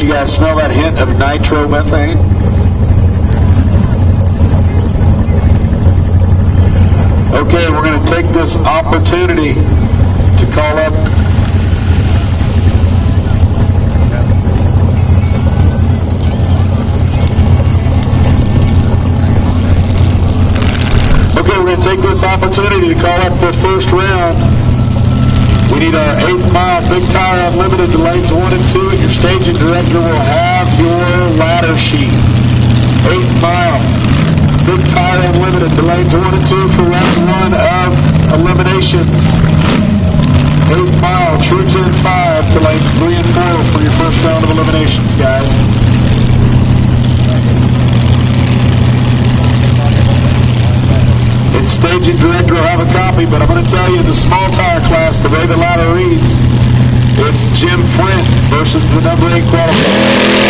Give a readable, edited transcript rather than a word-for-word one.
you guys smell that hint of nitromethane? Okay, we're going to take this opportunity to call up for first round. We need our 8th mile Big Tire Unlimited to lanes 1 and 2, and your staging director will have your ladder sheet. 8th mile Big Tire Unlimited to lanes 1 and 2 for round 1 of eliminations. 8th mile True 10-5 to lanes 3 and 4 for your first round of eliminations, guys. Staging director will have a copy, but I'm going to tell you, the small tire class, the way the ladder reads, it's Jim Flint versus the number 8 qualifier.